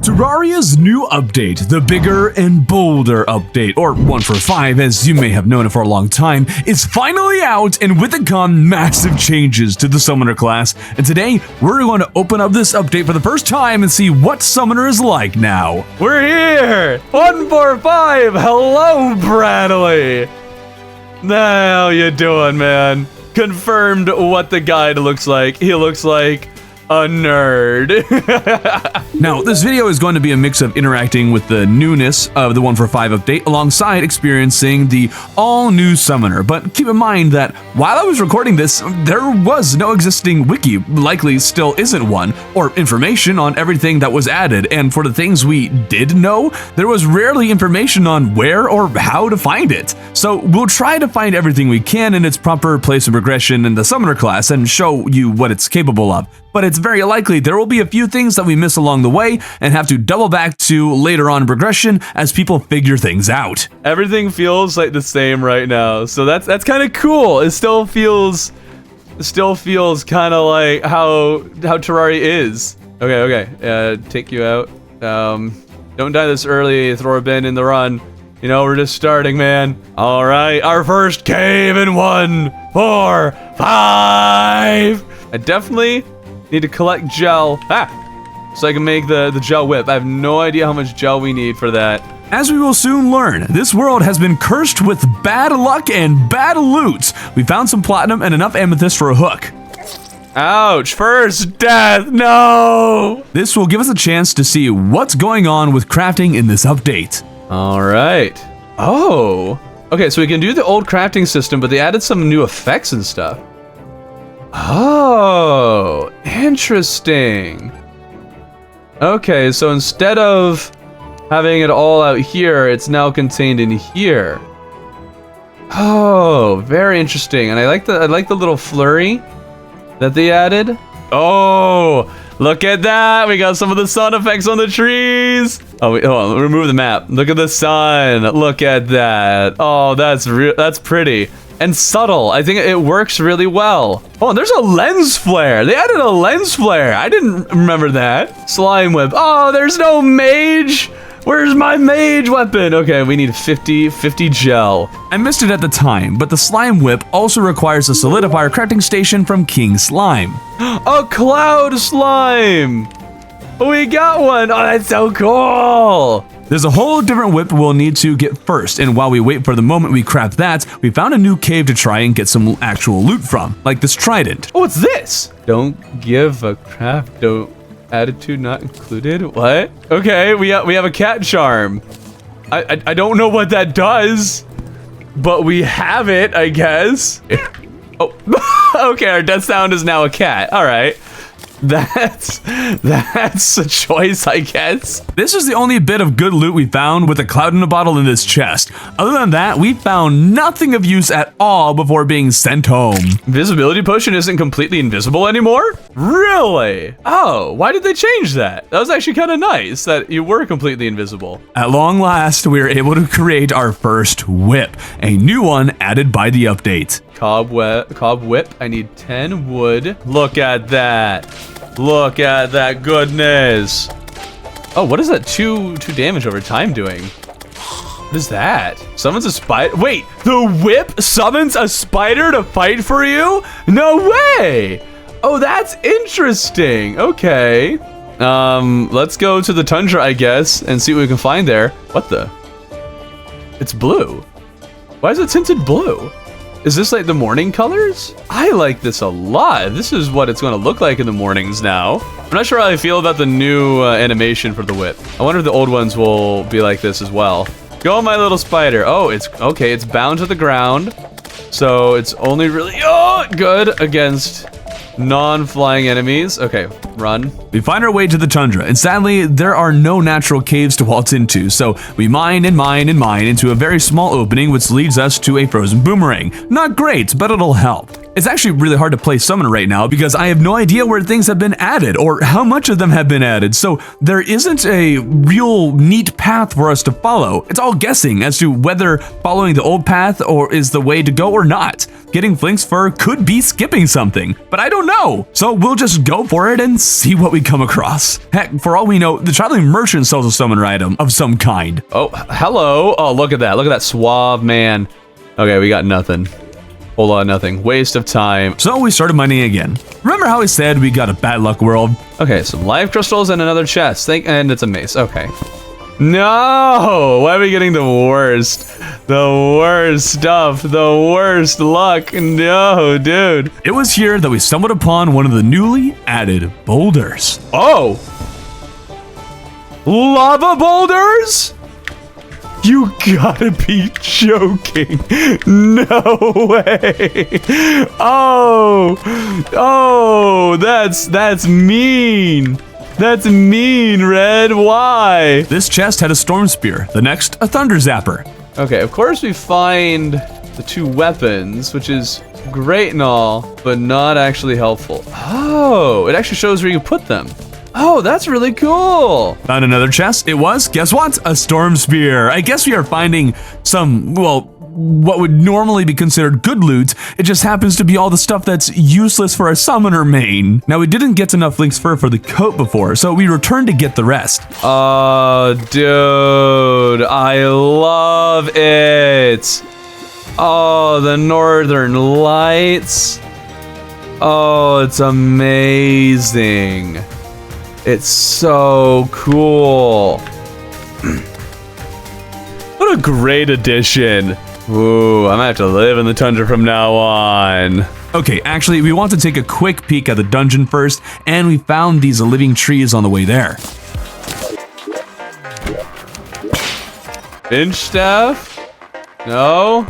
Terraria's new update, the Bigger and Boulder update, or 1.5 as you may have known it for a long time, is finally out, and with it come massive changes to the Summoner class. And today, we're going to open up this update for the first time and see what Summoner is like now. We're here! 1.5! Hello, Bradley! How you doing, man? Confirmed what the guide looks like. He looks like a nerd. Now, this video is going to be a mix of interacting with the newness of the 1.5 update alongside experiencing the all-new Summoner. But keep in mind that while I was recording this, there was no existing wiki, likely still isn't one, or information on everything that was added. And for the things we did know, there was rarely information on where or how to find it. So we'll try to find everything we can in its proper place of progression in the Summoner class and show you what it's capable of. But it's very likely there will be a few things that we miss along the way and have to double back to later on in progression as people figure things out. Everything feels like the same right now, so that's kind of cool. It still feels kind of like how Terraria is. Okay, take you out. Don't die this early. Throw a bin in the run. You know, we're just starting, man. All right, our first cave in 1, 4, 5. I definitely need to collect gel, so I can make the gel whip. I have no idea how much gel we need for that. As we will soon learn, this world has been cursed with bad luck and bad loot. We found some platinum and enough amethyst for a hook. Ouch, first death, no! This will give us a chance to see what's going on with crafting in this update. All right. Oh, okay, so we can do the old crafting system, but they added some new effects and stuff. Oh, interesting. Okay, so instead of having it all out here, it's now contained in here. Oh, very interesting. And I like the little flurry that they added. Oh, look at that. We got some of the sun effects on the trees. Oh, wait, hold on, remove the map. Look at the sun. Look at that. Oh, that's pretty. And subtle. I think it works really well. Oh, and there's a lens flare. They added a lens flare. I didn't remember that. Slime whip. Oh, there's no mage. Where's my mage weapon? Okay, we need 50 gel. I missed it at the time, but the slime whip also requires a solidifier crafting station from King Slime. A cloud slime. We got one. Oh, that's so cool. There's a whole different whip we'll need to get first, and while we wait for the moment we craft that, we found a new cave to try and get some actual loot from, like this trident. Oh, what's this? Don't give a crap, don't attitude not included. What? Okay, we have a cat charm. I don't know what that does, but we have it, I guess. Oh, okay, our death sound is now a cat. All right. That's a choice, I guess. This is the only bit of good loot we found with a cloud in a bottle in this chest. Other than that, we found nothing of use at all before being sent home. Invisibility potion isn't completely invisible anymore? Really? Oh, why did they change that? That was actually kind of nice that you were completely invisible. At long last, we were able to create our first whip, a new one added by the update. Cob whip. I need 10 wood. Look at that. Look at that goodness. Oh, what is that 2 damage over time doing? What is that? Summons a spider. Wait, the whip summons a spider to fight for you? No way. Oh, that's interesting. Okay. Let's go to the tundra, I guess, and see what we can find there. What the? It's blue. Why is it tinted blue? Is this like the morning colors? I like this a lot. This is what it's gonna look like in the mornings now. I'm not sure how I feel about the new animation for the whip. I wonder if the old ones will be like this as well. Go, my little spider. Oh, it's okay. It's bound to the ground. So it's only really good against non-flying enemies. Okay, run. We find our way to the tundra, and sadly, there are no natural caves to waltz into, so we mine and mine and mine into a very small opening which leads us to a frozen boomerang. Not great, but it'll help. It's actually really hard to play Summoner right now because I have no idea where things have been added or how much of them have been added, so there isn't a real neat path for us to follow. It's all guessing as to whether following the old path or is the way to go or not. Getting Flink's fur could be skipping something, but I don't know. So we'll just go for it and see what we come across. Heck, for all we know, the traveling merchant sells a Summoner item of some kind. Oh, hello. Oh, look at that. Look at that suave man. Okay, we got nothing. Whole lot of nothing. Waste of time. So we started mining again. Remember how I said we got a bad luck world? Okay, some life crystals and another chest. And it's a mace. Okay. No! Why are we getting the worst? The worst stuff. The worst luck. No, dude. It was here that we stumbled upon one of the newly added boulders. Oh! Lava boulders? You gotta be joking. No way. Oh, that's mean. That's mean, Red. Why? This chest had a storm spear, the next a thunder zapper. Okay, of course we find the 2 weapons, which is great and all, but not actually helpful. Oh, it actually shows where you put them. Oh, that's really cool. Found another chest. It was, guess what? A storm spear. I guess we are finding some, well, what would normally be considered good loot. It just happens to be all the stuff that's useless for a summoner main. Now, we didn't get enough Flink's fur for the coat before, so we returned to get the rest. Oh, dude, I love it. Oh, the Northern Lights. Oh, it's amazing. It's so cool. What a great addition. Ooh, I might have to live in the tundra from now on. Okay, actually, we want to take a quick peek at the dungeon first, and we found these living trees on the way there. Finch staff? No?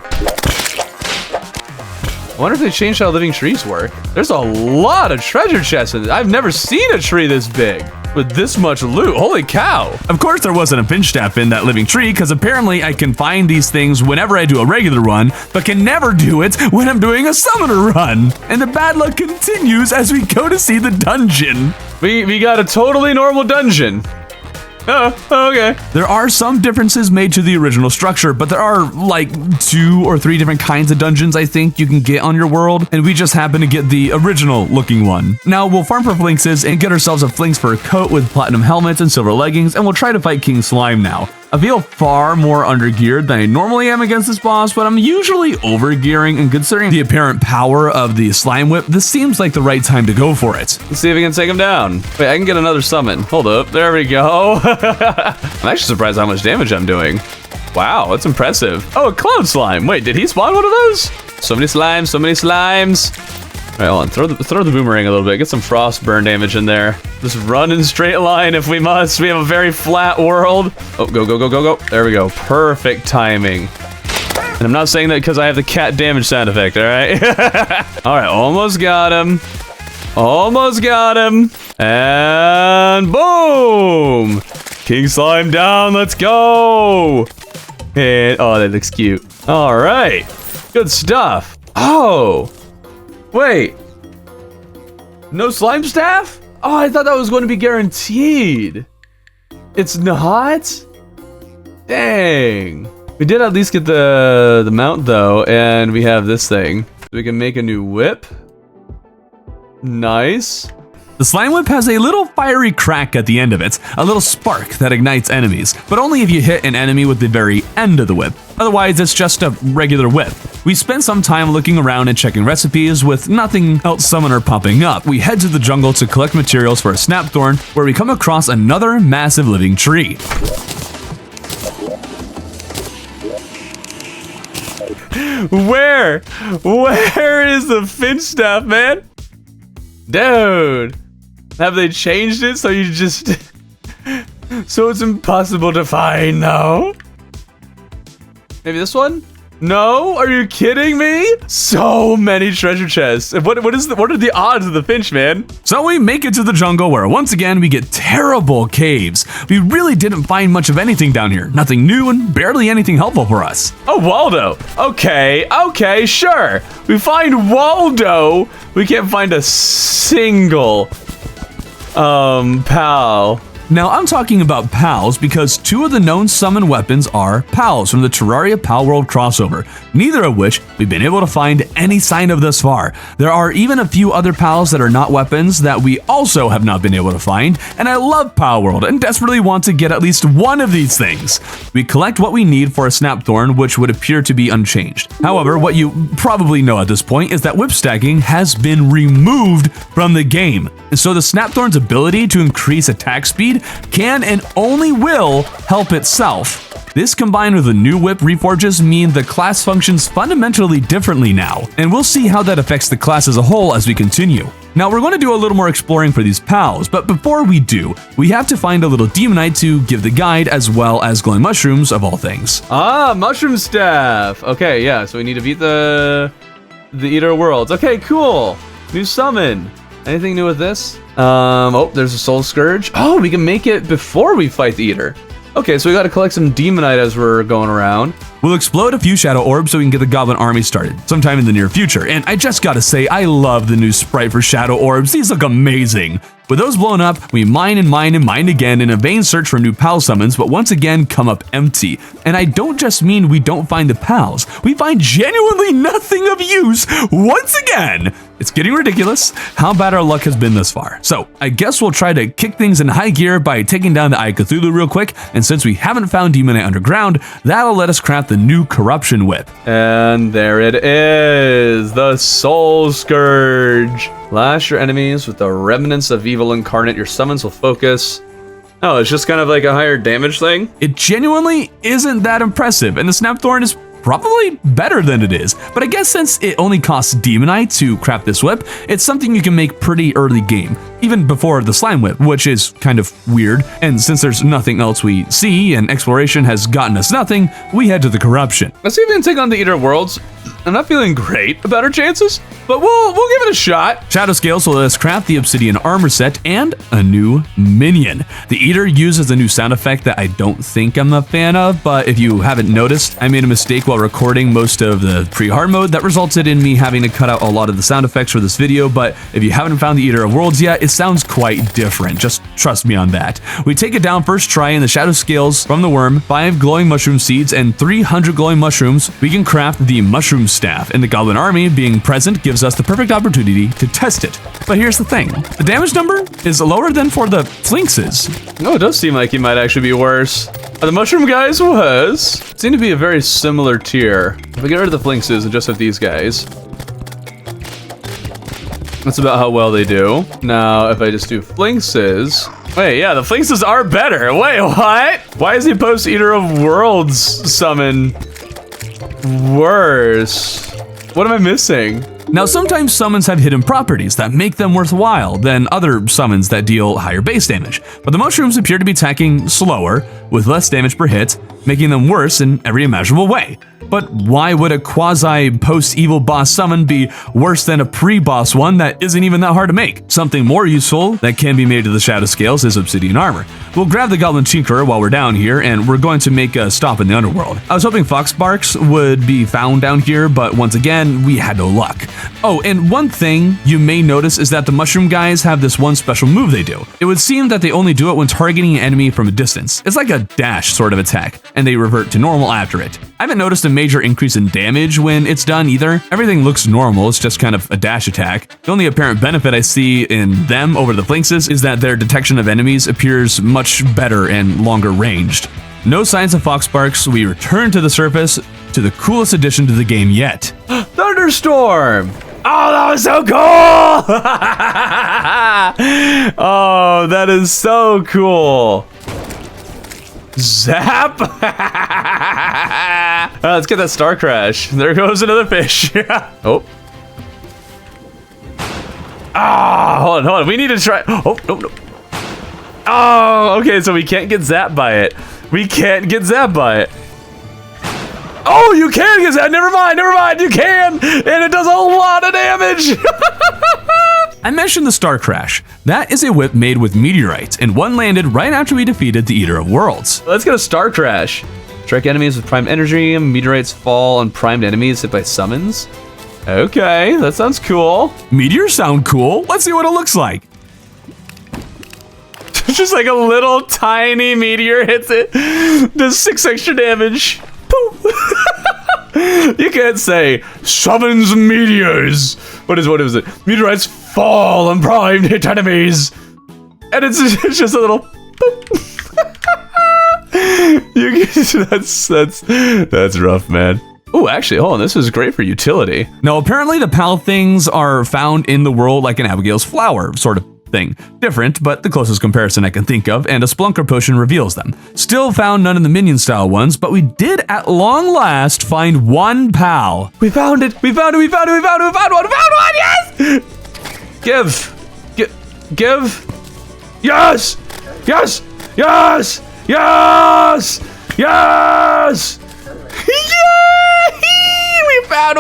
I wonder if they changed how living trees work. There's a lot of treasure chests in it. I've never seen a tree this big with this much loot. Holy cow. Of course, there wasn't a pinch staff in that living tree because apparently I can find these things whenever I do a regular run, but can never do it when I'm doing a summoner run. And the bad luck continues as we go to see the dungeon. We got a totally normal dungeon. Oh, okay. There are some differences made to the original structure, but there are like 2 or 3 different kinds of dungeons I think you can get on your world, and we just happen to get the original looking one. Now we'll farm for Flinxes and get ourselves a Flinx fur coat with platinum helmets and silver leggings, and we'll try to fight King Slime now. I feel far more undergeared than I normally am against this boss, but I'm usually overgearing, and considering the apparent power of the slime whip, this seems like the right time to go for it. Let's see if we can take him down. Wait, I can get another summon. Hold up, there we go. I'm actually surprised how much damage I'm doing. Wow, that's impressive. Oh, a cloud slime. Wait, did he spawn one of those? So many slimes, so many slimes. All right, hold on, throw the boomerang a little bit, get some frost burn damage in there. Just run in a straight line if we must. We have a very flat world. Oh, go, go, go, go, go. There we go, perfect timing. And I'm not saying that because I have the cat damage sound effect, all right? All right, almost got him. Almost got him. And boom! King Slime down, let's go! And, oh, that looks cute. All right, good stuff. Oh, wait. No slime staff? Oh, I thought that was going to be guaranteed. It's not? Dang. We did at least get the mount though, and we have this thing. We can make a new whip. Nice. The slime whip has a little fiery crack at the end of it, a little spark that ignites enemies, but only if you hit an enemy with the very end of the whip. Otherwise, it's just a regular whip. We spent some time looking around and checking recipes with nothing else summoner popping up. We head to the jungle to collect materials for a snapthorn, where we come across another massive living tree. Where is the finch staff, man? Dude, have they changed it so you just so it's impossible to find now? Maybe this one? No, are you kidding me? So many treasure chests. What are the odds of the Finch, man? So we make it to the jungle where once again we get terrible caves. We really didn't find much of anything down here. Nothing new and barely anything helpful for us. Oh, Waldo. Okay, sure. We find Waldo. We can't find a single pal. Now, I'm talking about pals because 2 of the known summon weapons are pals from the Terraria Palworld crossover, neither of which we've been able to find any sign of thus far. There are even a few other pals that are not weapons that we also have not been able to find, and I love Palworld and desperately want to get at least one of these things. We collect what we need for a Snapthorn, which would appear to be unchanged. However, what you probably know at this point is that whip stacking has been removed from the game, and so the Snapthorn's ability to increase attack speed can and only will help itself. This combined with the new whip reforges mean the class functions fundamentally differently now, and we'll see how that affects the class as a whole as we continue. Now we're going to do a little more exploring for these pals, but before we do, we have to find a little demonite to give the guide as well as glowing mushrooms of all things. Ah, mushroom staff. Okay, yeah, so we need to beat the Eater of Worlds. Okay, cool. New summon. Anything new with this? Oh, there's a Soul Scourge. Oh, we can make it before we fight the Eater. Okay, so we gotta collect some demonite as we're going around. We'll explode a few shadow orbs so we can get the goblin army started sometime in the near future. And I just gotta say, I love the new sprite for shadow orbs. These look amazing. With those blown up, we mine and mine and mine again in a vain search for new pal summons, but once again come up empty. And I don't just mean we don't find the pals, we find genuinely nothing of use once again. It's getting ridiculous how bad our luck has been thus far. So I guess we'll try to kick things in high gear by taking down the Eye of Cthulhu real quick, and since we haven't found Demonite underground, that'll let us craft the new Corruption Whip. And there it is, the Soul Scourge. Lash your enemies with the remnants of evil incarnate. Your summons will focus. Oh, it's just kind of like a higher damage thing? It genuinely isn't that impressive, and the Snapthorn is probably better than it is, but I guess since it only costs Demonite to craft this whip, it's something you can make pretty early game, even before the Slime Whip, which is kind of weird, and since there's nothing else we see and exploration has gotten us nothing, we head to the Corruption. Let's see if we can take on the Eater of Worlds. I'm not feeling great about our chances, but we'll give it a shot. Shadow Scales will let us craft the Obsidian armor set and a new minion. The Eater uses a new sound effect that I don't think I'm a fan of, but if you haven't noticed, I made a mistake while recording most of the pre-hard mode that resulted in me having to cut out a lot of the sound effects for this video, but if you haven't found the Eater of Worlds yet, it sounds quite different. Just trust me on that. We take it down first try in the Shadow Scales from the worm, 5 glowing mushroom seeds, and 300 glowing mushrooms. We can craft the mushroom staff, and the goblin army being present gives us the perfect opportunity to test it. But here's the thing, the damage number is lower than for the Flinxes. No, it does seem like he might actually be worse. Are the mushroom guys worse? Seem to be a very similar tier. If we get rid of the Flinxes and just have these guys, that's about how well they do. Now, if I just do Flinxes, wait, yeah, the Flinxes are better. Wait, what? Why is the post Eater of Worlds summon worse? What am I missing? Now, sometimes summons have hidden properties that make them worthwhile than other summons that deal higher base damage, but the mushrooms appear to be attacking slower, with less damage per hit, making them worse in every imaginable way. But why would a quasi-post-evil boss summon be worse than a pre-boss one that isn't even that hard to make? Something more useful that can be made to the Shadow Scales is Obsidian Armor. We'll grab the Goblin Tinkerer while we're down here, and we're going to make a stop in the Underworld. I was hoping Foxbarks would be found down here, but once again, we had no luck. Oh, and one thing you may notice is that the Mushroom guys have this one special move they do. It would seem that they only do it when targeting an enemy from a distance. It's like a dash sort of attack, and they revert to normal after it. I haven't noticed a major increase in damage when it's done either. Everything looks normal, it's just kind of a dash attack. The only apparent benefit I see in them over the Flinxes is that their detection of enemies appears much better and longer ranged. No signs of Foxbarks, we return to the surface to the coolest addition to the game yet. Thunderstorm! Oh, that was so cool! Oh, that is so cool. Zap! Let's get that Star Crash. There goes another fish. Oh. Ah, hold on. We need to try. Oh, no. Oh, okay, so we can't get zapped by it. We can't get zapped by it. Oh, you can use that. Never mind. You can. And it does a lot of damage. I mentioned the Star Crash. That is a whip made with meteorites, and one landed right after we defeated the Eater of Worlds. Let's get a Star Crash. Strike enemies with primed energy. Meteorites fall on primed enemies hit by summons. Okay, that sounds cool. Meteors sound cool. Let's see what it looks like. Just like a little tiny meteor hits it. Does 6 extra damage. Poof. You can't say summons meteors. What is it? Meteorites fall on primed hit enemies. And it's just a little that's rough, man. Oh, actually, hold on. This is great for utility. Now, apparently the PAL things are found in the world like an Abigail's flower sort of thing. Different, but the closest comparison I can think of, and a Splunker potion reveals them. Still found none of the minion style ones, but we did at long last find one PAL. We found it. We found one. Yes! Give. Yes! Yes! Yes! Yes! Yes! Yay! We found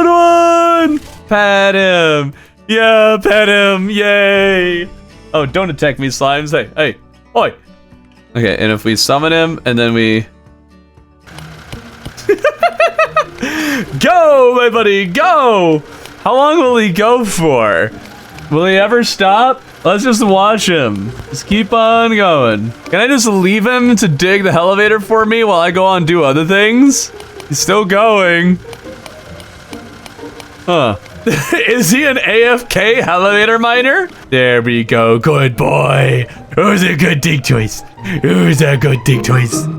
one! Pet him. Yeah, pet him. Yay. Oh, don't attack me, slimes. Hey. Oi. Okay, and if we summon him and then we... Go, my buddy, go! How long will he go for? Will he ever stop? Let's just watch him. Just keep on going. Can I just leave him to dig the elevator for me while I go on and do other things? He's still going. Huh. Is he an AFK elevator miner? There we go. Good boy. Who's a good dig choice?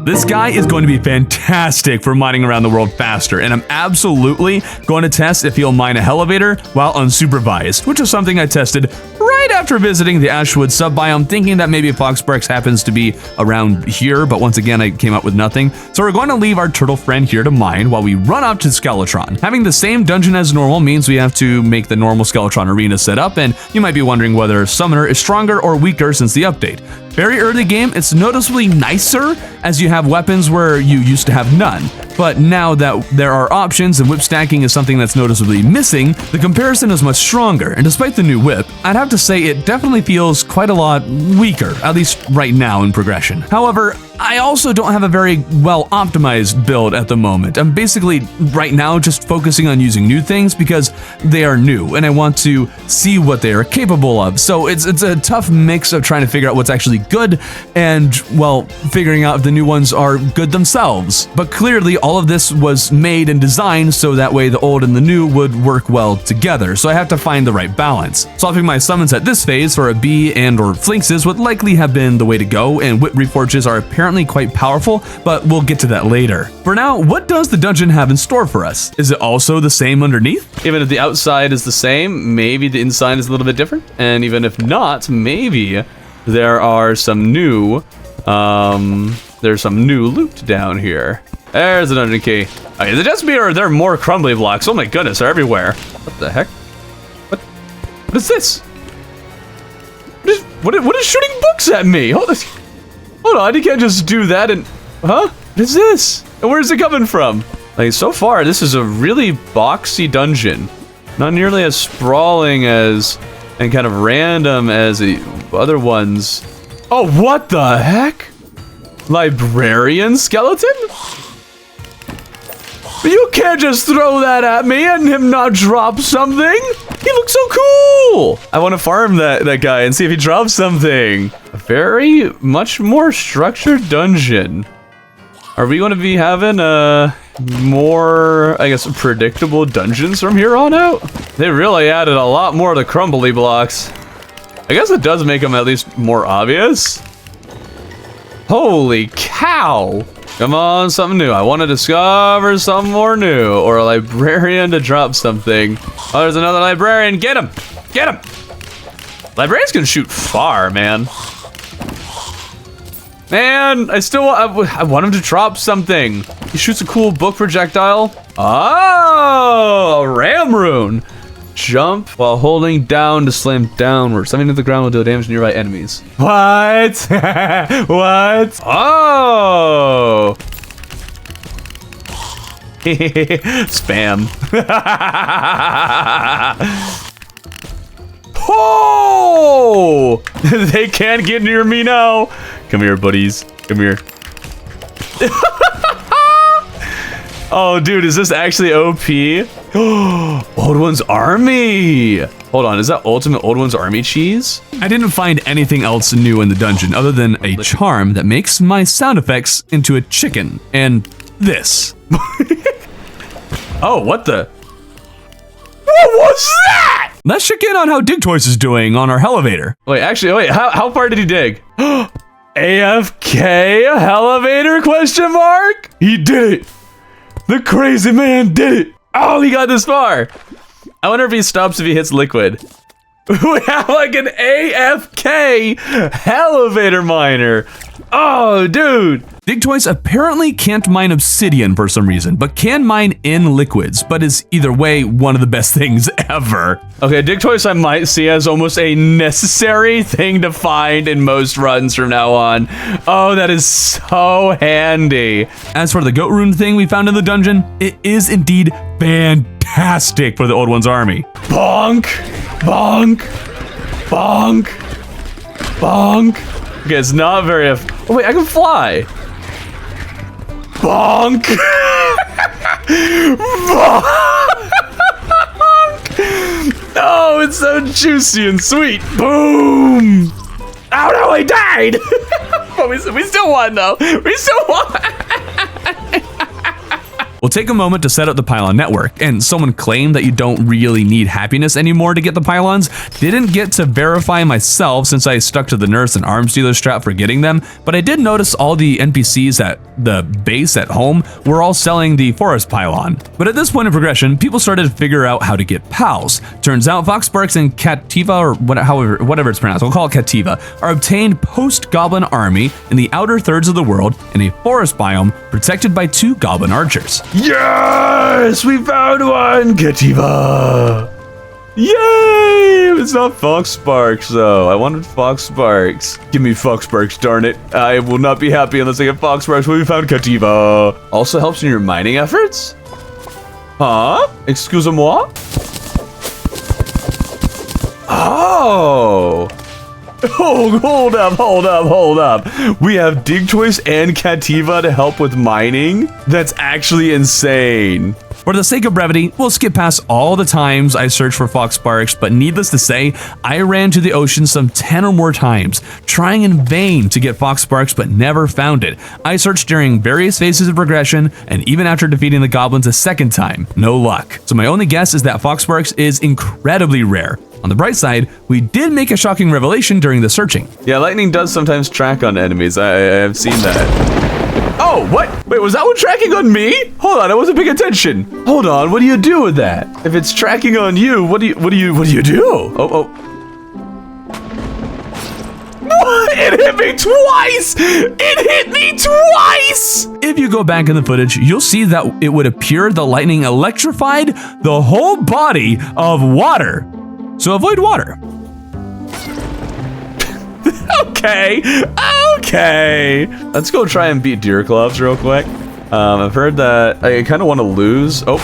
This guy is going to be fantastic for mining around the world faster, and I'm absolutely going to test if he'll mine a elevator while unsupervised, which is something I tested right after visiting the Ashwood subbiome, thinking that maybe Foxparks happens to be around here, but once again I came up with nothing. So we're going to leave our turtle friend here to mine while we run up to Skeletron. Having the same dungeon as normal means we have to make the normal Skeletron arena set up, and you might be wondering whether Summoner is stronger or weaker since the update. Very early game, it's noticeably nicer as you have weapons where you used to have none. But now that there are options and whip stacking is something that's noticeably missing, the comparison is much stronger. And despite the new whip, I'd have to say it definitely feels quite a lot weaker, at least right now in progression. However, I also don't have a very well optimized build at the moment. I'm basically right now just focusing on using new things because they are new and I want to see what they are capable of. So it's a tough mix of trying to figure out what's actually good and, well, figuring out if the new ones are good themselves. But clearly all of this was made and designed so that way the old and the new would work well together. So I have to find the right balance. Swapping my summons at this phase for a bee and or flinxes would likely have been the way to go, and whip reforges are apparently quite powerful, but we'll get to that later. For now, what does the dungeon have in store for us? Is it also the same underneath? Even if the outside is the same, maybe the inside is a little bit different. And even if not, maybe there are some new, there's some new loot down here. There's a dungeon key. Okay, is it just me or are there more crumbly blocks? Oh my goodness, they're everywhere. What the heck? What is this? What is shooting books at me? Hold on, you can't just do that and... Huh? What is this? And where's it coming from? Like, so far, this is a really boxy dungeon. Not nearly as sprawling as... and kind of random as the other ones. Oh, what the heck? Librarian skeleton? You can't just throw that at me and him not drop something. He looks so cool. I want to farm that guy and see if he drops something. A very much more structured dungeon. Are we going to be having more, I guess, predictable dungeons from here on out? They really added a lot more of the crumbly blocks. I guess it does make them at least more obvious. Holy cow. Come on, something new. I want to discover something more new. Or a librarian to drop something. Oh, there's another librarian. Get him! Get him! Librarians can shoot far, man. Man, I want him to drop something. He shoots a cool book projectile. Oh, a ram rune. Jump while holding down to slam downward. Something to the ground will deal damage to nearby enemies. What? What? Oh! Spam. Oh! They can't get near me now. Come here, buddies. Come here. Oh, dude, is this actually OP? Old One's Army. Hold on, is that ultimate Old One's Army cheese? I didn't find anything else new in the dungeon other than a charm that makes my sound effects into a chicken and this. Oh, what the? What was that? Let's check in on how Digtoys is doing on our elevator. Wait, how far did he dig? AFK elevator question mark? He did it. The crazy man did it. Oh, he got this far. I wonder if he stops if he hits liquid. We have like an AFK elevator miner. Oh, dude. Digtoys apparently can't mine obsidian for some reason, but can mine in liquids, but is either way one of the best things ever. Okay, Digtoys I might see as almost a necessary thing to find in most runs from now on. Oh, that is so handy. As for the goat rune thing we found in the dungeon, it is indeed fantastic for the Old One's Army. Bonk, bonk, bonk, bonk. Okay, it's not very... Oh, wait, I can fly. Bonk. Bonk. Oh, it's so juicy and sweet. Boom. Oh, no, I died. But we still won, though. We still won. We'll take a moment to set up the Pylon network, and someone claimed that you don't really need happiness anymore to get the pylons. Didn't get to verify myself since I stuck to the nurse and arms dealer strat for getting them, but I did notice all the NPCs at the base at home were all selling the forest pylon. But at this point in progression, people started to figure out how to get pals. Turns out Foxbarks and Cativa, or whatever it's pronounced, we'll call it Cativa, are obtained post-goblin army in the outer thirds of the world in a forest biome protected by 2 goblin archers. Yes, we found one, Cativa. Yay! It's not Foxbarks though. I wanted Foxbarks. Give me Foxbarks, darn it. I will not be happy unless I get Foxbarks, but we found Cativa. Also helps in your mining efforts? Huh? Excusez-moi? Oh! Oh, hold up. We have Digtoys and Cativa to help with mining? That's actually insane. For the sake of brevity, we'll skip past all the times I searched for Foxbarks, but needless to say, I ran to the ocean some 10 or more times, trying in vain to get Foxbarks but never found it. I searched during various phases of progression, and even after defeating the goblins a second time, no luck. So my only guess is that Foxbarks is incredibly rare. On the bright side, we did make a shocking revelation during the searching. Yeah, lightning does sometimes track on enemies. I've seen that. Oh, what? Wait, was that one tracking on me? Hold on, I wasn't paying attention. Hold on, what do you do with that? If it's tracking on you, what do you do? Oh. It hit me twice! It hit me twice! If you go back in the footage, you'll see that it would appear the lightning electrified the whole body of water. So avoid water. Okay. Let's go try and beat Deer Gloves real quick. I've heard that I kind of want to lose. Oh.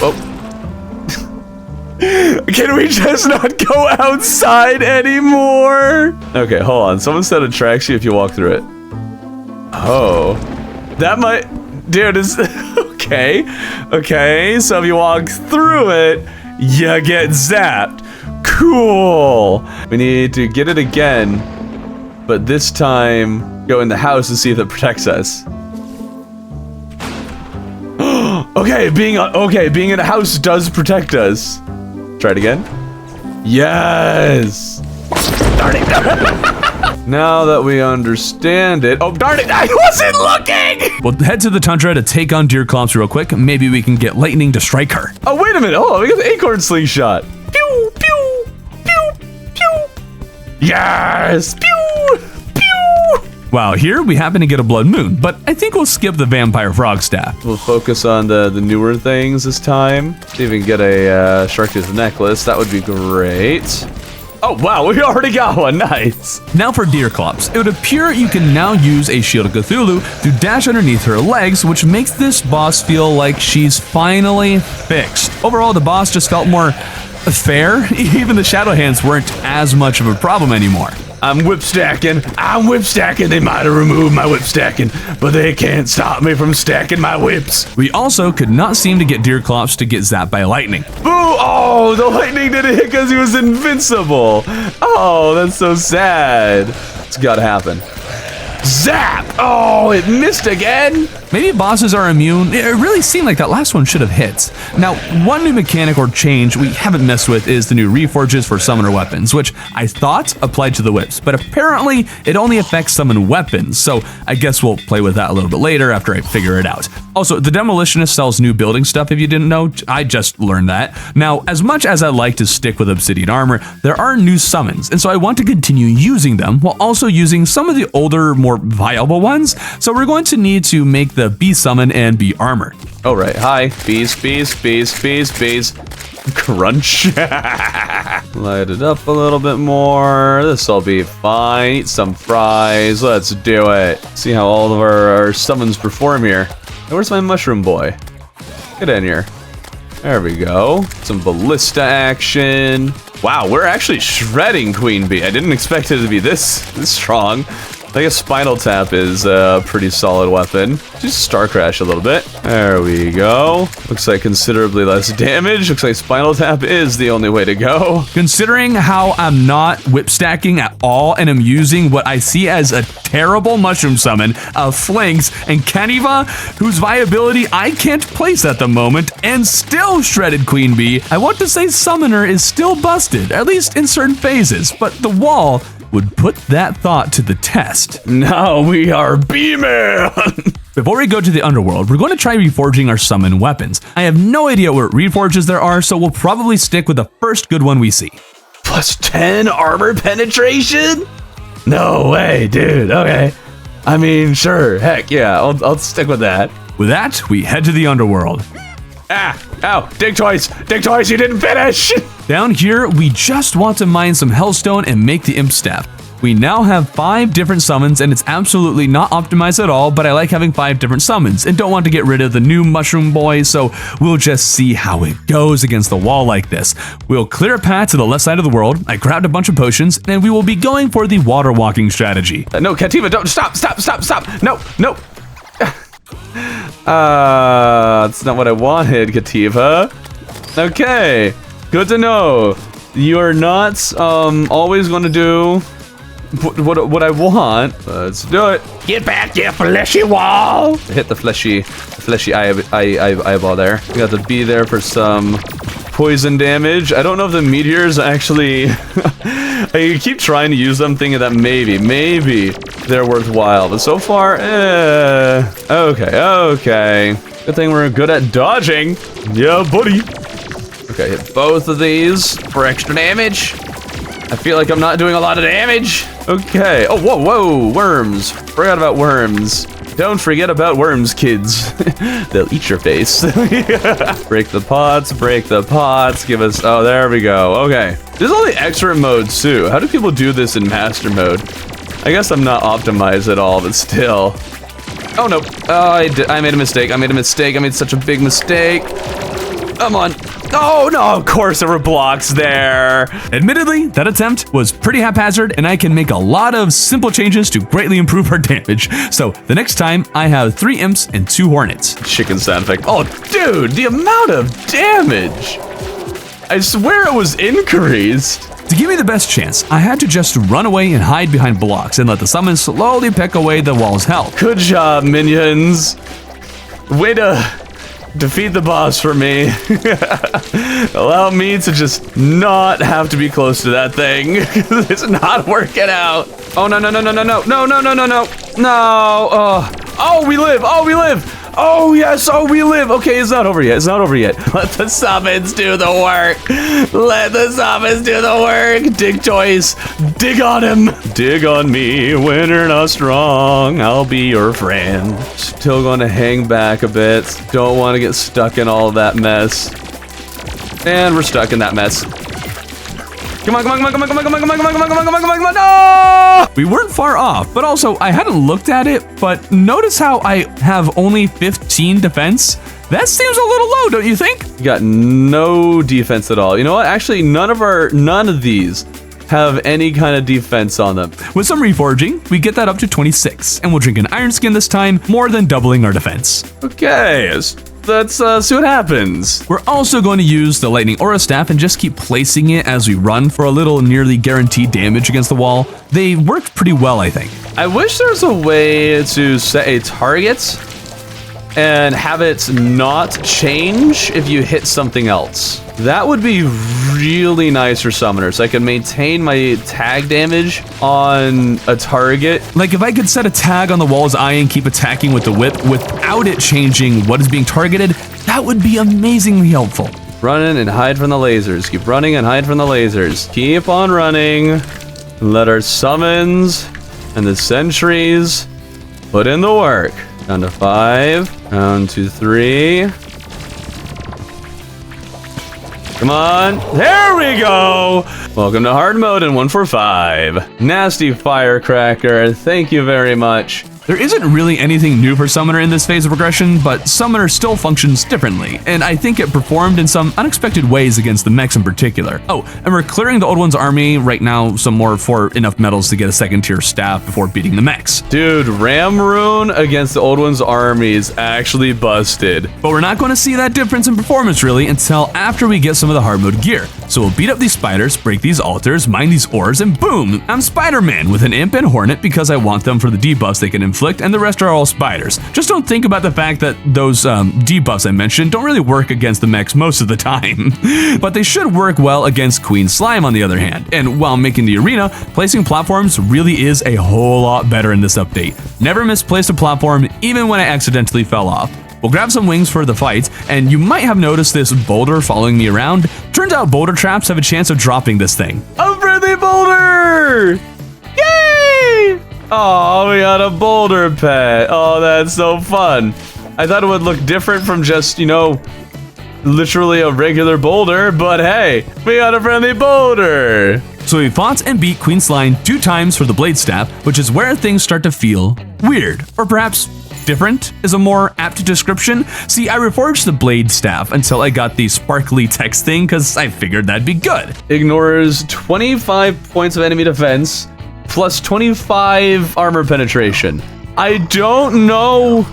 Can we just not go outside anymore? Okay, hold on. Someone said it tracks you if you walk through it. Oh. That might... Dude, it's... Okay. Okay, so if you walk through it, you get zapped. Cool. We need to get it again, but this time go in the house and see if it protects us. Okay, being in a house does protect us. Try it again. Yes. Darn it. Now that we understand it. Oh, darn it, I wasn't looking. We'll head to the tundra to take on Deer Clomps real quick. Maybe we can get lightning to strike her. Oh, wait a minute. Oh, we got the acorn slingshot. Pew, pew, pew, pew. Yes, pew, pew. Wow, here we happen to get a blood moon, but I think we'll skip the vampire frog staff. We'll focus on the newer things this time. See if we can get a shark tooth necklace. That would be great. Oh, wow, we already got one. Nice. Now for Deerclops. It would appear you can now use a Shield of Cthulhu to dash underneath her legs, which makes this boss feel like she's finally fixed. Overall, the boss just felt more fair. Even the shadow hands weren't as much of a problem anymore. I'm whip stacking. They might have removed my whip stacking, but they can't stop me from stacking my whips. We also could not seem to get Deerclops to get zapped by lightning. Boo! Oh, the lightning didn't hit because he was invincible. Oh, that's so sad. It's gotta happen. Zap! Oh, it missed again. Maybe bosses are immune. It really seemed like that last one should have hit. Now, one new mechanic or change we haven't messed with is the new reforges for summoner weapons, which I thought applied to the whips, but apparently it only affects summon weapons, so I guess we'll play with that a little bit later after I figure it out. Also, the Demolitionist sells new building stuff if you didn't know. I just learned that. Now, as much as I like to stick with obsidian armor, there are new summons, and so I want to continue using them while also using some of the older, more viable ones, so we're going to need to make the bee summon and bee armor. Oh, right. Hi. Bees. Crunch. Light it up a little bit more. This'll be fine. Eat some fries. Let's do it. See how all of our summons perform here. Hey, where's my mushroom boy? Get in here. There we go. Some ballista action. Wow, we're actually shredding Queen Bee. I didn't expect it to be this strong. I guess Spinal Tap is a pretty solid weapon. Just Star Crash a little bit. There we go. Looks like considerably less damage. Looks like Spinal Tap is the only way to go. Considering how I'm not whip stacking at all and I'm using what I see as a terrible mushroom summon of Flinks and Caniva, whose viability I can't place at the moment, and still shredded Queen Bee, I want to say Summoner is still busted, at least in certain phases, but the wall would put that thought to the test. Now we are Bee-Man! Before we go to the underworld, we're going to try reforging our summon weapons. I have no idea what reforges there are, so we'll probably stick with the first good one we see. Plus 10 armor penetration? No way, dude. Okay. I mean, sure. Heck yeah, I'll stick with that. With that, we head to the underworld. Ah! Ow! Dig twice! Dig twice! You didn't finish! Down here, we just want to mine some hellstone and make the imp staff. We now have 5 different summons, and it's absolutely not optimized at all, but I like having 5 different summons and don't want to get rid of the new mushroom boy, so we'll just see how it goes against the wall like this. We'll clear a path to the left side of the world. I grabbed a bunch of potions, and we will be going for the water walking strategy. No, Kativa, don't stop! No! That's not what I wanted, Kativa. Okay, good to know. You're not always going to do what I want. Let's do it. Get back, you fleshy wall! Hit the fleshy eyeball there. We got the bee there for some poison damage. I don't know if the meteors actually... I keep trying to use them thinking that maybe they're worthwhile, but so far, okay. Good thing we're good at dodging. Yeah, buddy. Okay, hit both of these for extra damage. I feel like I'm not doing a lot of damage. Okay. Oh, whoa, worms. Forgot about worms. Don't forget about worms, kids. They'll eat your face. Break the pots, give us... Oh, there we go. Okay. There's all the extra modes, too. How do people do this in master mode? I guess I'm not optimized at all, but still. Oh, no. Oh, I made a mistake. I made such a big mistake. Come on. Oh, no, of course there were blocks there. Admittedly, that attempt was pretty haphazard, and I can make a lot of simple changes to greatly improve our damage. So the next time, I have 3 imps and 2 hornets. Chicken sound effect. Oh, dude, the amount of damage. I swear it was increased. To give me the best chance, I had to just run away and hide behind blocks and let the summon slowly peck away the wall's health. Good job, minions. Way to defeat the boss for me. Allow me to just not have to be close to that thing. It's not working out. Oh, no. Oh, we live. Oh, yes. Oh, we live. Okay, it's not over yet. Let the summons do the work. Dig choice. Dig on him. Dig on me when you're not strong. I'll be your friend. Still going to hang back a bit. Don't want to get stuck in all of that mess. And we're stuck in that mess. Come on, come on, come on, come on, come on, come on, come on, come on, come on, come on, come on, come on, come on, no! We weren't far off, but also I hadn't looked at it, but notice how I have only 15 defense? That seems a little low, don't you think? You got no defense at all. You know what? Actually, none of these have any kind of defense on them. With some reforging, we get that up to 26, and we'll drink an iron skin this time, more than doubling our defense. Okay, let's see what happens. We're also going to use the lightning aura staff and just keep placing it as we run for a little nearly guaranteed damage against the wall. They worked pretty well, I think. I wish there was a way to set a target and have it not change if you hit something else. That would be really nice for summoners. So I can maintain my tag damage on a target. Like if I could set a tag on the wall's eye and keep attacking with the whip without it changing what is being targeted, that would be amazingly helpful. Running and hide from the lasers. Keep running and hide from the lasers. Keep on running. Let our summons and the sentries put in the work. Down to 5, down to 3. Come on, there we go. Welcome to hard mode in 145. Nasty firecracker, thank you very much. There isn't really anything new for Summoner in this phase of progression, but Summoner still functions differently, and I think it performed in some unexpected ways against the mechs in particular. Oh, and we're clearing the Old One's army right now some more for enough medals to get a second tier staff before beating the mechs. Dude, Ram Rune against the Old One's army is actually busted. But we're not going to see that difference in performance really until after we get some of the hard mode gear. So we'll beat up these spiders, break these altars, mine these ores, and boom, I'm Spider-Man with an imp and hornet because I want them for the debuffs they can inflict, and the rest are all spiders. Just don't think about the fact that those debuffs I mentioned don't really work against the mechs most of the time. But they should work well against Queen Slime on the other hand. And while making the arena, placing platforms really is a whole lot better in this update. Never misplaced a platform even when I accidentally fell off. We'll grab some wings for the fight, and you might have noticed this boulder following me around. Turns out boulder traps have a chance of dropping this thing. A friendly boulder! Yay! Oh, we got a boulder pet. Oh, that's so fun. I thought it would look different from just, you know, literally a regular boulder, but hey, we got a friendly boulder. So we fought and beat Queen Slime 2 times for the Blade Staff, which is where things start to feel weird, or perhaps different is a more apt description. See, I reforged the Blade Staff until I got the sparkly text thing because I figured that'd be good. Ignores 25 points of enemy defense plus 25 armor penetration. I don't know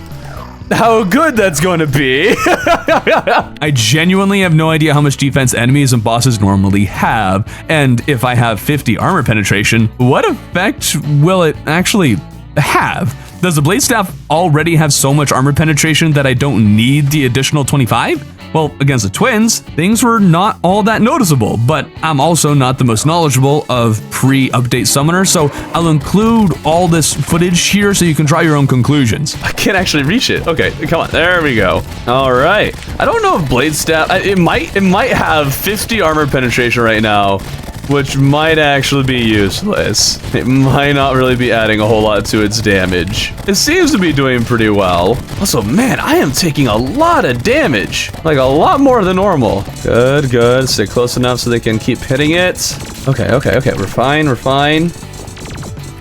how good that's going to be. I genuinely have no idea how much defense enemies and bosses normally have, and if I have 50 armor penetration, what effect will it actually have? Does the Blade Staff already have so much armor penetration that I don't need the additional 25? Well, against the twins, things were not all that noticeable, but I'm also not the most knowledgeable of pre-update Summoner, so I'll include all this footage here so you can draw your own conclusions. I can't actually reach it. Okay, come on, there we go. All right. I don't know if Blade Staff, it might have 50 armor penetration right now, which might actually be useless. It might not really be adding a whole lot to its damage. It seems to be doing pretty well. Also, man, I am taking a lot of damage. Like a lot more than normal. Good, good. Stay close enough so they can keep hitting it. Okay, okay, okay. We're fine, we're fine.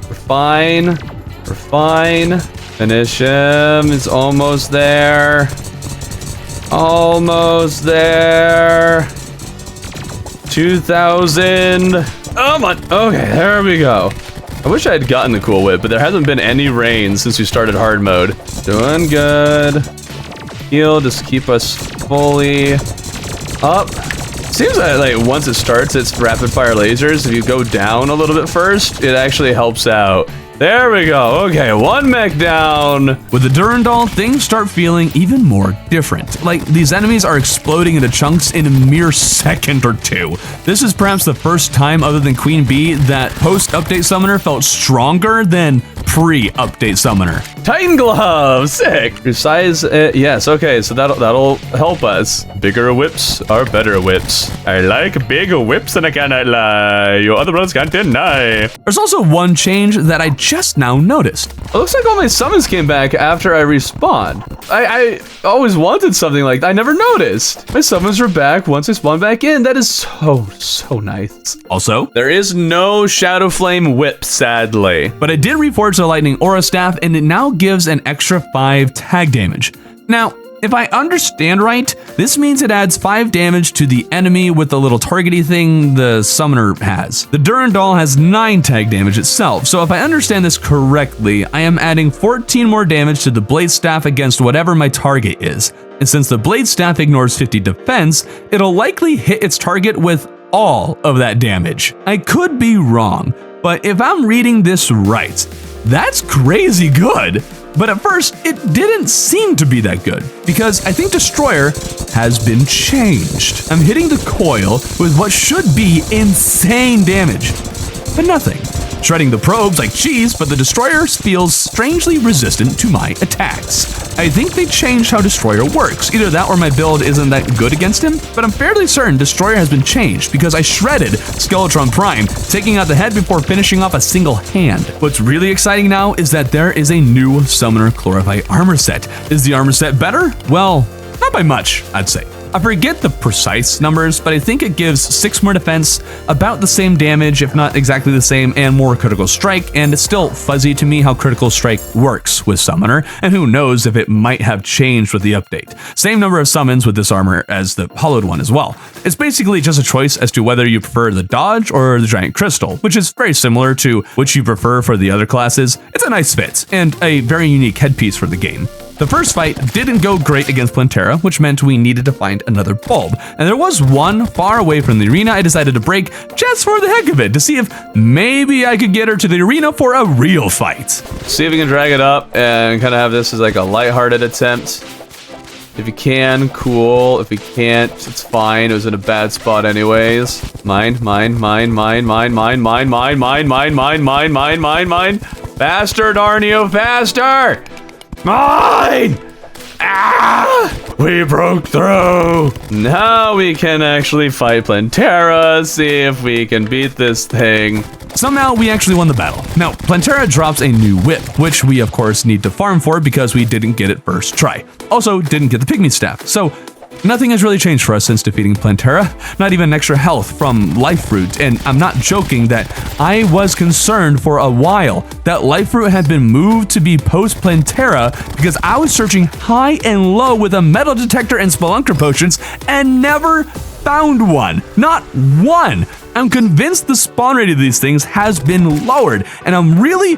We're fine. We're fine. Finish him. It's almost there. Almost there. 2,000. Oh my. Okay, there we go. I wish I had gotten the cool whip, but there hasn't been any rain since we started hard mode. Doing good. Heal, just keep us fully up. Seems that like once it starts its rapid fire lasers, if you go down a little bit first, it actually helps out. There we go. Okay, 1 mech down. With the Durandal, things start feeling even more different. Like, these enemies are exploding into chunks in a mere second or 2. This is perhaps the first time, other than Queen Bee, that post-update Summoner felt stronger than pre-update summoner. Titan glove, sick. Your size, yes, okay, so that'll help us. Bigger whips are better whips. I like bigger whips and I cannot lie. Your other brothers can't deny. There's also one change that I just now noticed. It looks like all my summons came back after I respawned. I always wanted something like that. I never noticed. My summons are back once I spawn back in. That is so nice. Also, there is no Shadow Flame whip, sadly. But I did reforge the Lightning Aura Staff, and it now gives an extra 5 tag damage. Now, if I understand right, this means it adds 5 damage to the enemy with the little targety thing the summoner has. The Durandal has 9 tag damage itself, so if I understand this correctly, I am adding 14 more damage to the Blade Staff against whatever my target is. And since the Blade Staff ignores 50 defense, it'll likely hit its target with all of that damage. I could be wrong, but if I'm reading this right, that's crazy good. But at first, it didn't seem to be that good, because I think Destroyer has been changed. I'm hitting the coil with what should be insane damage, but nothing. Shredding the probes like cheese, but the Destroyer feels strangely resistant to my attacks. I think they changed how Destroyer works. Either that or my build isn't that good against him, but I'm fairly certain Destroyer has been changed because I shredded Skeletron Prime, taking out the head before finishing off a single hand. What's really exciting now is that there is a new Summoner Chlorophyte armor set. Is the armor set better? Well, not by much, I'd say. I forget the precise numbers, but I think it gives 6 more defense, about the same damage, if not exactly the same, and more critical strike, and it's still fuzzy to me how critical strike works with Summoner, and who knows if it might have changed with the update. Same number of summons with this armor as the hollowed one as well. It's basically just a choice as to whether you prefer the dodge or the giant crystal, which is very similar to which you prefer for the other classes. It's a nice fit, and a very unique headpiece for the game. The first fight didn't go great against Plantera, which meant we needed to find another bulb. And there was one far away from the arena I decided to break just for the heck of it, to see if maybe I could get her to the arena for a real fight. See if we can drag it up and kind of have this as like a lighthearted attempt. If you can, cool. If you can't, it's fine. It was in a bad spot anyways. Mine. Faster, darn you, faster! Mine! Ah! We broke through! Now we can actually fight Plantera, see if we can beat this thing. Somehow we actually won the battle. Now, Plantera drops a new whip, which we of course need to farm for because we didn't get it first try. Also, didn't get the pygmy staff, so nothing has really changed for us since defeating Plantera, not even extra health from Life Fruit, and I'm not joking that I was concerned for a while that Life Fruit had been moved to be post-Plantera because I was searching high and low with a metal detector and spelunker potions and never found one. Not one! I'm convinced the spawn rate of these things has been lowered, and I'm really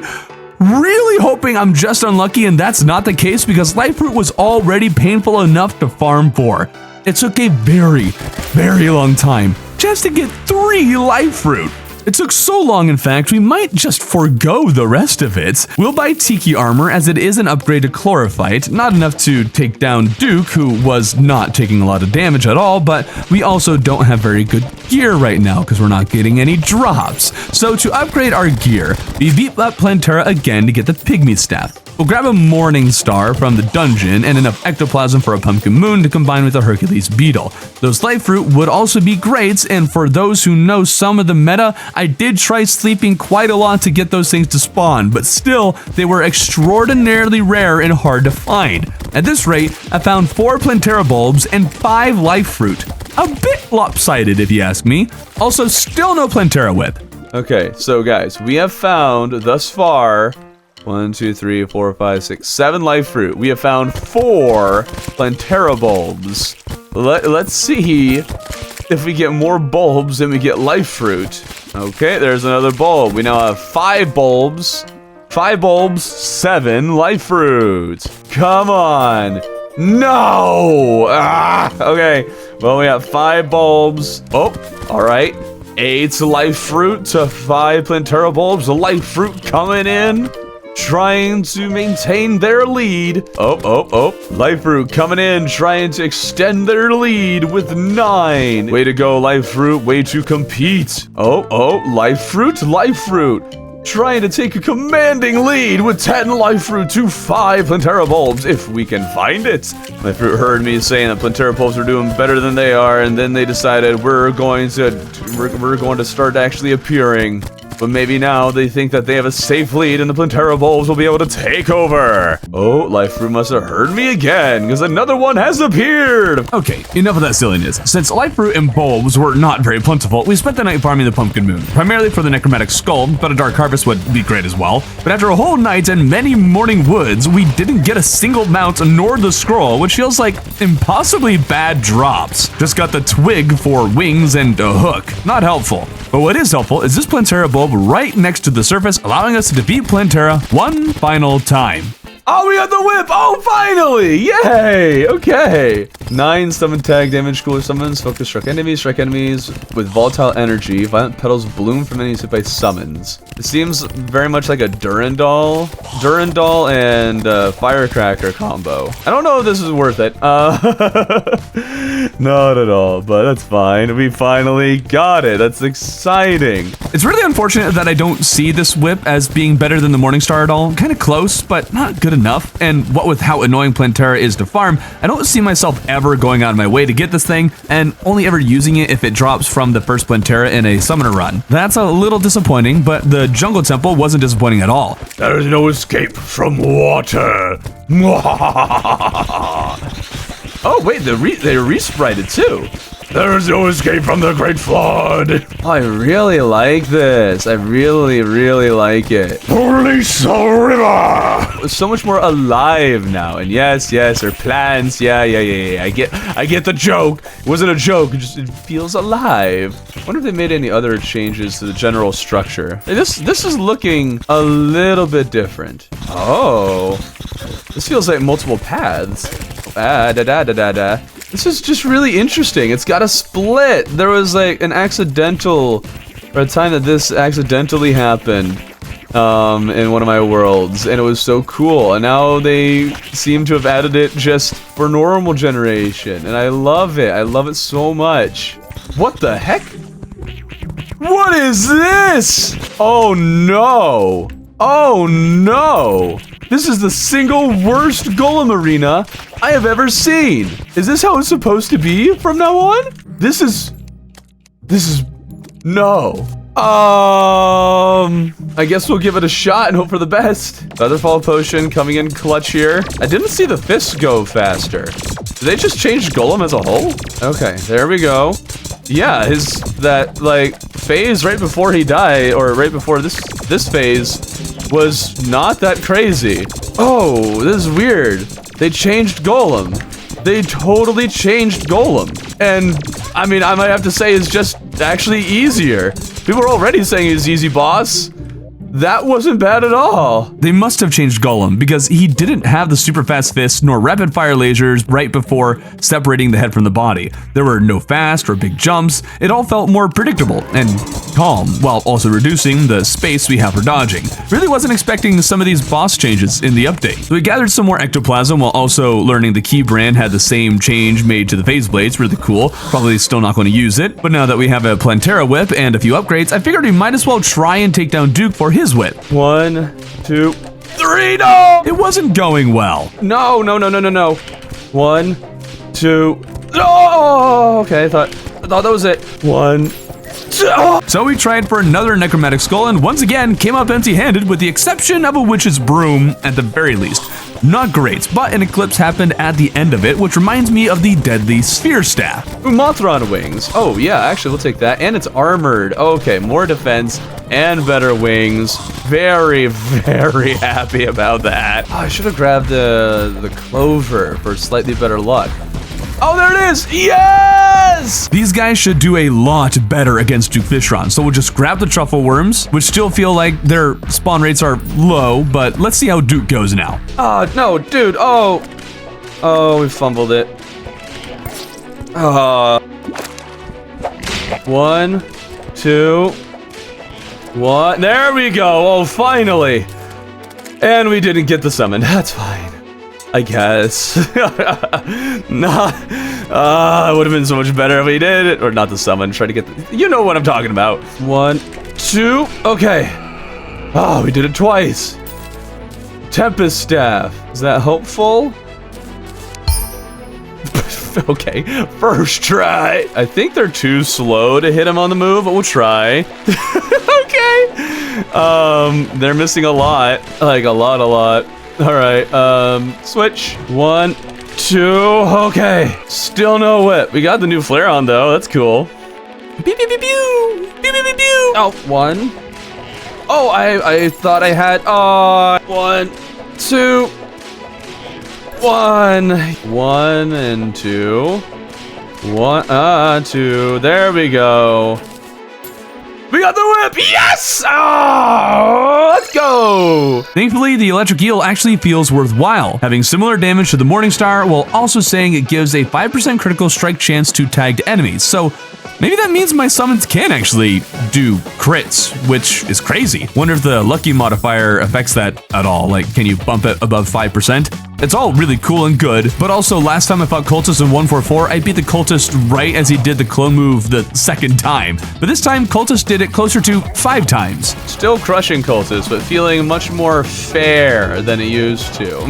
hoping I'm just unlucky and that's not the case because Life Fruit was already painful enough to farm for. It took a very long time just to get 3 Life Fruit. It took so long, in fact, we might just forgo the rest of it. We'll buy Tiki armor as it is an upgrade to Chlorophyte, not enough to take down Duke, who was not taking a lot of damage at all, but we also don't have very good gear right now because we're not getting any drops. So to upgrade our gear, we beat up Plantera again to get the Pygmy Staff. We'll grab a Morning Star from the dungeon and enough ectoplasm for a Pumpkin Moon to combine with a Hercules Beetle. Those Life Fruit would also be great, and for those who know some of the meta, I did try sleeping quite a lot to get those things to spawn, but still, they were extraordinarily rare and hard to find. At this rate, I found 4 Plantera bulbs and 5 Life Fruit. A bit lopsided if you ask me. Also, still no Plantera whip. Okay, so guys, we have found thus far 1, 2, 3, 4, 5, 6, 7 Life Fruit. We have found 4 Plantera bulbs. Let's see if we get more bulbs than we get Life Fruit. Okay, there's another bulb. We now have 5 bulbs. 5 bulbs, 7 Life Fruit. Come on. No! Ah, okay, well, we have 5 bulbs. Oh, all right. 8 Life Fruit to 5 Plantera bulbs. The Life Fruit coming in, trying to maintain their lead. Oh. Life Fruit coming in, trying to extend their lead with 9. Way to go, Life Fruit. Way to compete. Oh, Life Fruit. trying to take a commanding lead with 10 life fruit to 5 Plantera bulbs, if we can find it. My fruit heard me saying that Plantera bulbs were doing better than they are, and then they decided we're going to start actually appearing. But maybe now they think that they have a safe lead and the Plantera bulbs will be able to take over. Oh, life fruit must have heard me again, because another one has appeared. Okay, enough of that silliness. Since life fruit and bulbs were not very plentiful, we spent the night farming the pumpkin moon, primarily for the necromantic skull, but a dark harvest would be great as well. But after a whole night and many morning woods, we didn't get a single mount nor the scroll, which feels like impossibly bad drops. Just got the twig for wings and a hook. Not helpful. But what is helpful is this Plantera bulb right next to the surface, allowing us to defeat Plantera one final time. Oh, we got the whip! Oh, finally! Yay! Okay. 9 summon tag damage, cooler summons, focus strike enemies with volatile energy. Violent petals bloom from enemies hit by summons. It seems very much like a Durandal and Firecracker combo. I don't know if this is worth it. Not at all, but that's fine. We finally got it. That's exciting. It's really unfortunate that I don't see this whip as being better than the Morningstar at all. Kind of close, but not good enough. And what with how annoying Plantera is to farm, I don't see myself ever going out of my way to get this thing, and only ever using it if it drops from the first Plantera in a summoner run. That's a little disappointing, but the jungle temple wasn't disappointing at all. There is no escape from water. Oh wait, they resprited too. There is no escape from the Great Flood. Oh, I really like this. I really, really like it. Release the river. It's so much more alive now. And yes, her plants. Yeah. I get the joke. It wasn't a joke. It feels alive. I wonder if they made any other changes to the general structure. This is looking a little bit different. Oh, this feels like multiple paths. This is just really interesting. It's got a split. There was like an accidental, or a time that this accidentally happened in one of my worlds, and it was so cool. And now they seem to have added it just for normal generation, and I love it. I love it so much. What the heck? What is this? Oh no. Oh no. This is the single worst golem arena I have ever seen. Is this how it's supposed to be from now on? This is no. I guess we'll give it a shot and hope for the best. Featherfall potion coming in clutch here. I didn't see the fists go faster. Did they just change golem as a whole? Okay, there we go. Yeah, that like phase right before he died, or right before this phase, was not that crazy. Oh, this is weird. They changed golem. They totally changed golem. And I mean, I might have to say it's just actually easier. People are already saying it's easy, boss. That wasn't bad at all. They must have changed Golem because he didn't have the super fast fists nor rapid fire lasers right before separating the head from the body. There were no fast or big jumps. It all felt more predictable and calm while also reducing the space we have for dodging. Really wasn't expecting some of these boss changes in the update. So we gathered some more ectoplasm while also learning the key brand had the same change made to the phase blades. Really cool. Probably still not going to use it, but now that we have a Plantera whip and a few upgrades, I figured we might as well try and take down Duke for his whip. 1, 2, 3, no! It wasn't going well. No. 1, 2, oh, okay, I thought that was it. 1, 2. So we tried for another necromantic skull and once again came up empty-handed with the exception of a witch's broom at the very least. Not great, but an eclipse happened at the end of it, which reminds me of the deadly sphere staff. Mothron wings. Oh yeah, actually we'll take that. And it's armored. Okay, more defense and better wings. Very, very happy about that. Oh, I should have grabbed the clover for slightly better luck. Oh, there it is! Yes! These guys should do a lot better against Duke Fishron, so we'll just grab the truffle worms, which still feel like their spawn rates are low, but let's see how Duke goes now. Oh, no, dude, oh, we fumbled it. 1, 2, 1, there we go, oh, finally. And we didn't get the summon, that's fine. I guess. Nah. It would have been so much better if we did it. Or not the summon. Try to get the... You know what I'm talking about. 1, 2. Okay. Oh, we did it twice. Tempest Staff. Is that helpful? Okay, first try. I think they're too slow to hit him on the move, but we'll try. Okay. They're missing a lot. Like a lot. All right, switch. 1, 2, okay. Still no whip. We got the new flare on though, that's cool. Pew, pew, pew, pew. Pew, pew, pew, pew. Oh, 1. Oh, I thought I had, 1, 2, 1. 1 and 2. 1, 2, there we go. We got the whip, yes! Oh, let's go! Thankfully, the electric eel actually feels worthwhile, having similar damage to the Morningstar while also saying it gives a 5% critical strike chance to tagged enemies. So maybe that means my summons can actually do crits, which is crazy. Wonder if the lucky modifier affects that at all. Like, can you bump it above 5%? It's all really cool and good, but also last time I fought Cultist in 144, I beat the Cultist right as he did the clone move the second time. But this time, Cultist did it closer to 5 times. Still crushing Cultist, but feeling much more fair than it used to.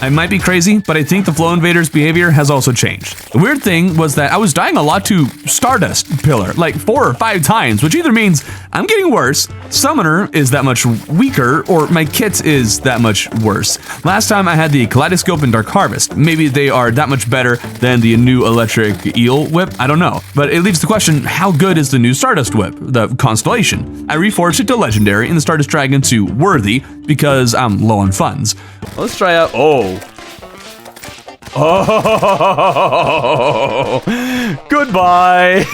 I might be crazy, but I think the Flow Invader's behavior has also changed. The weird thing was that I was dying a lot to Stardust Pillar, like 4 or 5 times, which either means I'm getting worse, Summoner is that much weaker, or my kit is that much worse. Last time I had the Kaleidoscope and Dark Harvest. Maybe they are that much better than the new electric eel whip, I don't know. But it leaves the question, how good is the new Stardust whip, the Constellation? I reforged it to Legendary and the Stardust Dragon to Worthy because I'm low on funds. Let's try out, oh, goodbye.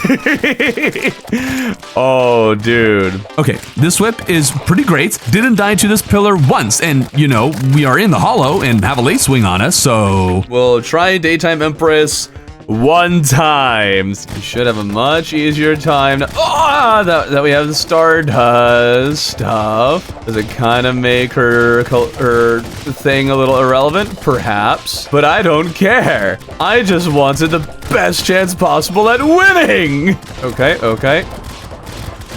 Oh, dude. Okay, this whip is pretty great. Didn't die to this pillar once, and you know, we are in the hollow and have a lace wing on us, so... We'll try Daytime Empress 1 time. You should have a much easier time. That we have the Stardust stuff. Does it kind of make her thing a little irrelevant? Perhaps. But I don't care. I just wanted the best chance possible at winning. Okay.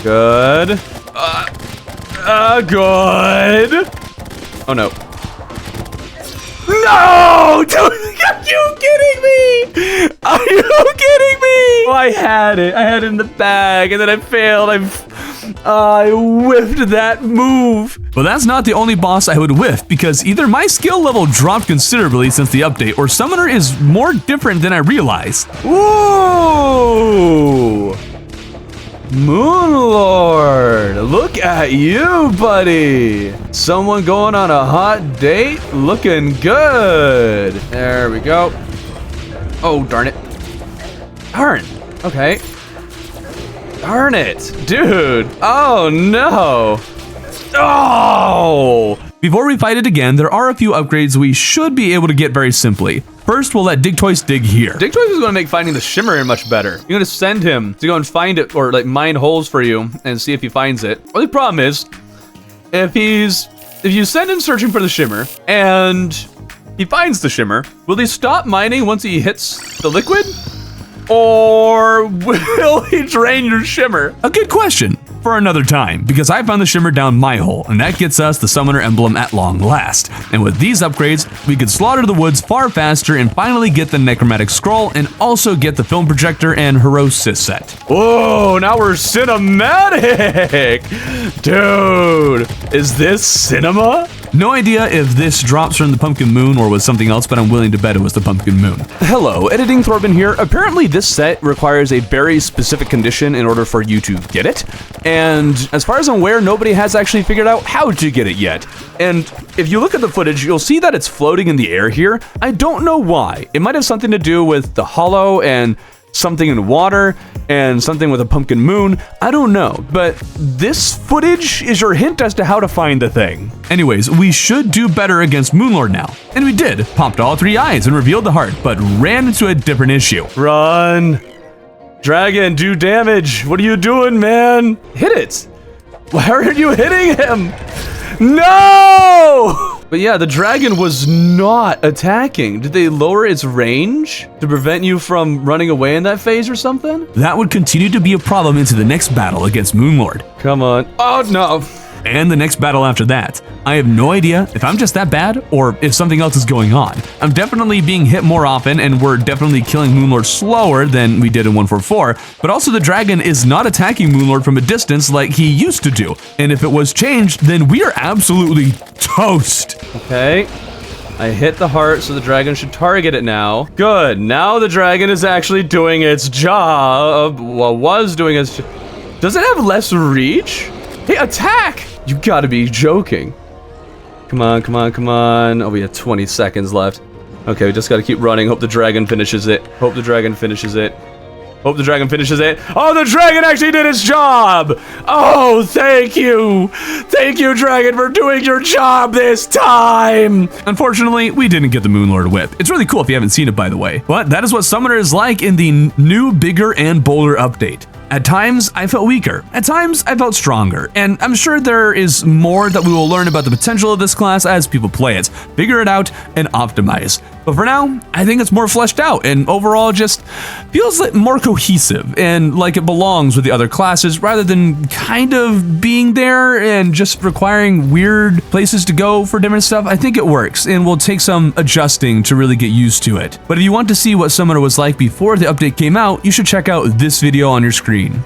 Good. Good. Oh no. No! Dude, are you kidding me? Are you kidding me? Oh, I had it in the bag, and then I failed. I whiffed that move. But that's not the only boss I would whiff, because either my skill level dropped considerably since the update, or Summoner is more different than I realized. Whoa! Moonlord, look at you, buddy. Someone going on a hot date, looking good. There we go. Oh, darn it. Darn. Okay. Darn it, dude. Oh, no. Oh! Before we fight it again, there are a few upgrades we should be able to get very simply. First, we'll let Digtoise dig here. Digtoise is going to make finding the shimmer much better. You're going to send him to go and find it, or like mine holes for you and see if he finds it. Only problem is, if you send him searching for the shimmer and he finds the shimmer, will he stop mining once he hits the liquid? Or will he drain your shimmer? A good question for another time, because I found the shimmer down my hole, and that gets us the Summoner Emblem at long last. And with these upgrades, we could slaughter the woods far faster and finally get the Necromantic Scroll and also get the Film Projector and Heroicis set. Whoa, now we're cinematic! Dude, is this cinema? No idea if this drops from the Pumpkin Moon or was something else, but I'm willing to bet it was the Pumpkin Moon. Hello, Editing Thorben here. Apparently this set requires a very specific condition in order for you to get it. And as far as I'm aware, nobody has actually figured out how to get it yet. And if you look at the footage, you'll see that it's floating in the air here. I don't know why. It might have something to do with the hollow and something in water and something with a pumpkin moon. I don't know, but this footage is your hint as to how to find the thing. Anyways, we should do better against Moonlord now. And we did. Popped all 3 eyes and revealed the heart, but ran into a different issue. Run! Dragon, do damage! What are you doing, man? Hit it! Why aren't you hitting him? No! But yeah, the dragon was not attacking. Did they lower its range to prevent you from running away in that phase or something? That would continue to be a problem into the next battle against Moonlord. Come on. Oh, no. and the next battle after that. I have no idea if I'm just that bad or if something else is going on. I'm definitely being hit more often, and we're definitely killing Moonlord slower than we did in 144, but also the dragon is not attacking Moonlord from a distance like he used to do. And if it was changed, then we are absolutely toast. Okay. I hit the heart, so the dragon should target it now. Good. Now the dragon is actually doing its job. Well, was doing its... Does it have less reach? Hey, attack! You gotta be joking. Come on, come on, come on. Oh, we have 20 seconds left. Okay, we just gotta keep running. Hope the dragon finishes it. Hope the dragon finishes it. Hope the dragon finishes it. Oh, the dragon actually did its job! Oh, thank you! Thank you, dragon, for doing your job this time! Unfortunately, we didn't get the Moonlord whip. It's really cool if you haven't seen it, by the way. But that is what Summoner is like in the new Bigger and Boulder update. At times, I felt weaker. At times, I felt stronger. And I'm sure there is more that we will learn about the potential of this class as people play it, figure it out, and optimize. But for now, I think it's more fleshed out and overall just feels like more cohesive and like it belongs with the other classes rather than kind of being there and just requiring weird places to go for different stuff. I think it works and will take some adjusting to really get used to it. But if you want to see what Summoner was like before the update came out, you should check out this video on your screen.